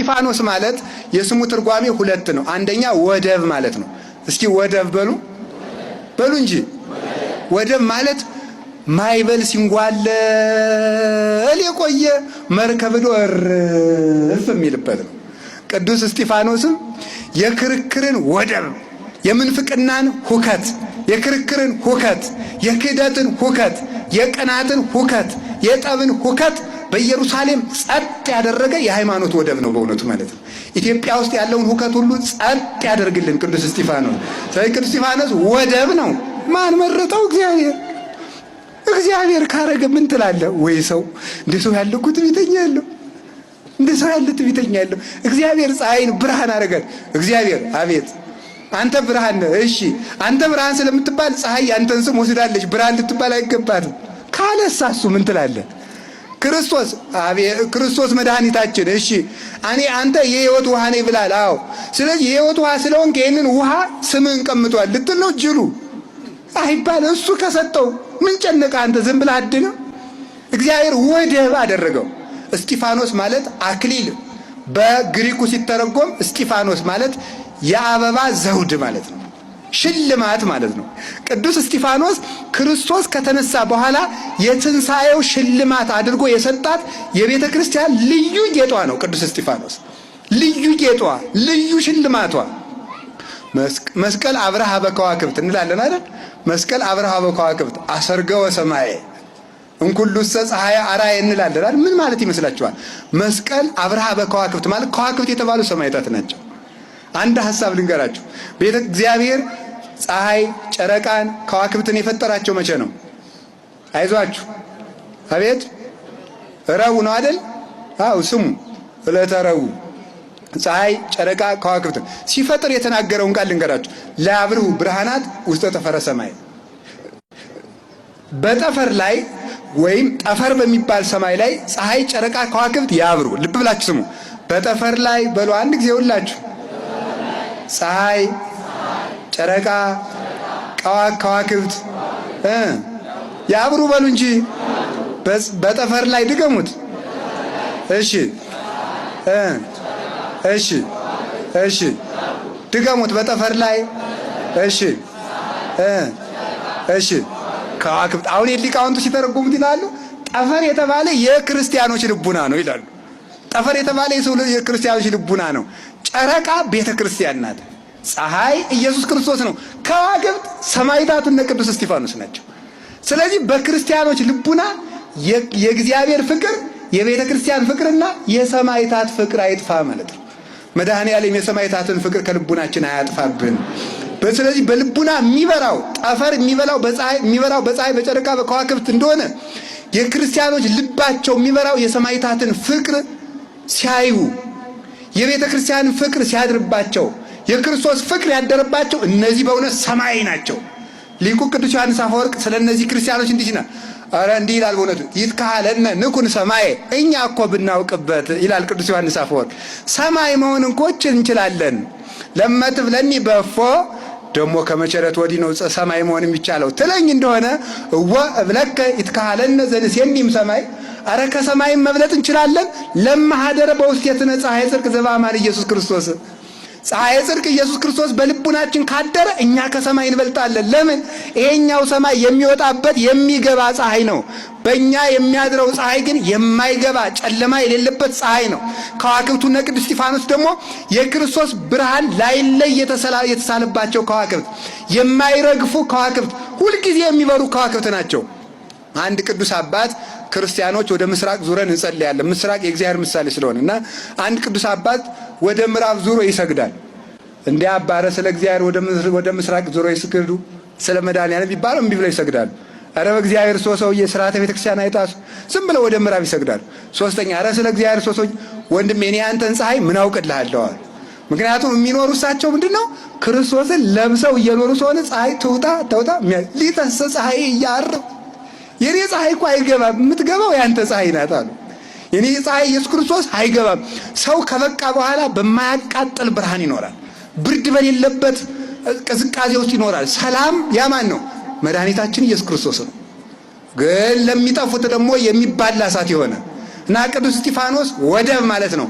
እስጢፋኖስ ማለት የስሙ ትርጓሜ ሁለት ነው። አንደኛ ወደብ ማለት ነው። እስቲ ወደብ በሉ እንጂ። ወደብ ማለት ማይበል ሲንጓለል የቆየ መርከብ ዶ እርፍ የሚልበት ነው። ቅዱስ እስጢፋኖስም የክርክርን ወደብ፣ የምንፍቅናን ሁከት፣ የክርክርን ሁከት፣ የክህደትን ሁከት፣ የቅናትን ሁከት፣ የጠብን ሁከት በኢየሩሳሌም ጸጥ ያደረገ የሃይማኖት ወደብ ነው በእውነቱ ማለት ነው። ኢትዮጵያ ውስጥ ያለውን ሁከት ሁሉ ጸጥ ያደርግልን ቅዱስ እስጢፋኖስ። ስለዚህ ቅዱስ እስጢፋኖስ ወደብ ነው። ማን መረጠው? እግዚአብሔር ካረገ ምን ትላለህ? ወይ ሰው እንደ ሰው ያለ እኮ ትዕቢተኛ ያለው እንደ ሰው ያለ ትዕቢተኛ ያለው። እግዚአብሔር ፀሐይን ብርሃን አረጋል። እግዚአብሔር አቤት አንተ ብርሃን ነህ። እሺ አንተ ብርሃን ስለምትባል ፀሐይ አንተን ስም ወስዳለች። ብርሃን ልትባል አይገባትም ካለሳሱ ምን ትላለህ? ክርስቶስ መድኃኒታችን እሺ አንተ የህይወት ውሃ ነኝ ብላል። አዎ ስለዚህ የህይወት ውሃ ስለሆንክ ይህንን ውሃ ስምህን ቀምጧል ልትል ነው? ጅሉ አይባል። እሱ ከሰጠው ምን ጨነቀ አንተ? ዝም ብለህ አድነው። እግዚአብሔር ወደብ አደረገው። እስጢፋኖስ ማለት አክሊል፣ በግሪኩ ሲተረጎም እስጢፋኖስ ማለት የአበባ ዘውድ ማለት ነው፣ ሽልማት ማለት ነው። ቅዱስ እስጢፋኖስ ክርስቶስ ከተነሳ በኋላ የትንሣኤው ሽልማት አድርጎ የሰጣት የቤተ ክርስቲያን ልዩ ጌጧ ነው። ቅዱስ እስጢፋኖስ ልዩ ጌጧ፣ ልዩ ሽልማቷ። መስቀል አብርሃ በከዋክብት እንላለን አይደል? መስቀል አብርሃ በከዋክብት አሰርገወ ሰማየ እንኩሉሰ ፀሐየ አርአየ እንላለን አይደል? ምን ማለት ይመስላችኋል? መስቀል አብርሃ በከዋክብት ማለት ከዋክብት የተባሉ ሰማዕታት ናቸው። አንድ ሐሳብ ልንገራችሁ። እግዚአብሔር ፀሐይ፣ ጨረቃን፣ ከዋክብትን የፈጠራቸው መቼ ነው? አይዟችሁ አቤት ረቡዕ ነው አይደል? አው ስሙ ዕለተ ረቡዕ ፀሐይ፣ ጨረቃ፣ ከዋክብትን ሲፈጥር የተናገረውን ቃል ልንገራችሁ። ለአብርሁ ብርሃናት ውስተ ጠፈረ ሰማይ። በጠፈር ላይ ወይም ጠፈር በሚባል ሰማይ ላይ ፀሐይ፣ ጨረቃ፣ ከዋክብት ያብሩ። ልብ ብላችሁ ስሙ። በጠፈር ላይ በሉ አንድ ጊዜ ሁላችሁ። ፀሐይ፣ ጨረቃ፣ ከዋክብት ያብሩ በሉ እንጂ በጠፈር ላይ ድገሙት። እሺ ድገሙት። በጠፈር ላይ እሺ ከዋክብት። አሁን ሊቃውንቱ ሲተረጉሙት ይላሉ ጠፈር የተባለ የክርስቲያኖች ልቡና ነው ይላሉ። ጠፈር የተባለ የክርስቲያኖች ልቡና ነው። ጨረቃ ቤተ ክርስቲያን ናት። ፀሐይ ኢየሱስ ክርስቶስ ነው። ከዋክብት ሰማዕታቱ እነ ቅዱስ እስጢፋኖስ ናቸው። ስለዚህ በክርስቲያኖች ልቡና የእግዚአብሔር ፍቅር፣ የቤተ ክርስቲያን ፍቅርና የሰማዕታት ፍቅር አይጥፋ ማለት ነው። መድኃኔዓለም የሰማዕታትን ፍቅር ከልቡናችን አያጥፋብን። ስለዚህ በልቡና የሚበራው ጠፈር የሚበራው በፀሐይ፣ በጨረቃ፣ በከዋክብት እንደሆነ የክርስቲያኖች ልባቸው የሚበራው የሰማዕታትን ፍቅር ሲያዩ፣ የቤተ ክርስቲያን ፍቅር ሲያድርባቸው፣ የክርስቶስ ፍቅር ያደረባቸው እነዚህ በእውነት ሰማይ ናቸው። ሊቁ ቅዱስ ዮሐንስ አፈወርቅ ስለ እነዚህ ክርስቲያኖች እንዲህ ይላል። አረ እንዲህ ይላል በእውነቱ ይትካለነ ንኩን ሰማይ፣ እኛ እኮ ብናውቅበት ይላል ቅዱስ ዮሐንስ አፈወርቅ። ሰማይ መሆን እንኮች እንችላለን። ለመትብለኒ በፎ ደግሞ ከመቸረት ወዲህ ነው ሰማይ መሆን የሚቻለው ትለኝ እንደሆነ እወ እብለከ ይትካለነ ዘንሴኒም ሰማይ፣ አረ ከሰማይም መብለጥ እንችላለን። ለማሃደረ በውስቴትነ ፀሐይ ጽድቅ ዘበአማን ኢየሱስ ክርስቶስ። ፀሐይ ጽድቅ ኢየሱስ ክርስቶስ በልቡናችን ካደረ እኛ ከሰማይ እንበልጣለን። ለምን? ይሄኛው ሰማይ የሚወጣበት የሚገባ ፀሐይ ነው። በእኛ የሚያድረው ፀሐይ ግን የማይገባ ጨለማ የሌለበት ፀሐይ ነው። ከዋክብቱና ቅዱስ እስጢፋኖስ ደግሞ የክርስቶስ ብርሃን ላይለይ የተሳለባቸው ከዋክብት፣ የማይረግፉ ከዋክብት፣ ሁልጊዜ የሚበሩ ከዋክብት ናቸው። አንድ ቅዱስ አባት ክርስቲያኖች ወደ ምስራቅ ዙረን እንጸልያለን። ምስራቅ የእግዚአብሔር ምሳሌ ስለሆነና አንድ ቅዱስ አባት ወደ ምዕራብ ዙሮ ይሰግዳል። እንዴ አባረ ስለ እግዚአብሔር ወደ ምስራቅ ዙሮ ይስገዱ ስለ መድኃኒዓለም ቢባል እምቢ ብለው ይሰግዳሉ። አረ በእግዚአብሔር ሰውዬ ሥርዓተ ቤተክርስቲያን አይጣሱ ዝም ብለው ወደ ምዕራብ ይሰግዳሉ። ሶስተኛ አረ ስለ እግዚአብሔር ሰውዬ ወንድሜ እኔ አንተን ፀሐይ ምን አውቅልሃለሁ። ምክንያቱም የሚኖሩ እሳቸው ምንድነው ክርስቶስን ለብሰው እየኖሩ ስለሆነ ፀሐይ ተውጣ ሊተሰ ፀሐይ እያረብ የኔ ፀሐይ እኮ አይገባም፣ የምትገባው ያንተ ፀሐይ ናት አሉ። የኔ ፀሐይ ኢየሱስ ክርስቶስ አይገባም። ሰው ከበቃ በኋላ በማያቃጥል ብርሃን ይኖራል። ብርድ በሌለበት ቅዝቃዜ ውስጥ ይኖራል። ሰላም ያማን ነው? መድኃኒታችን ኢየሱስ ክርስቶስ ነው። ግን ለሚጠፉት ደግሞ የሚባላ እሳት የሆነ እና ቅዱስ እስጢፋኖስ ወደብ ማለት ነው።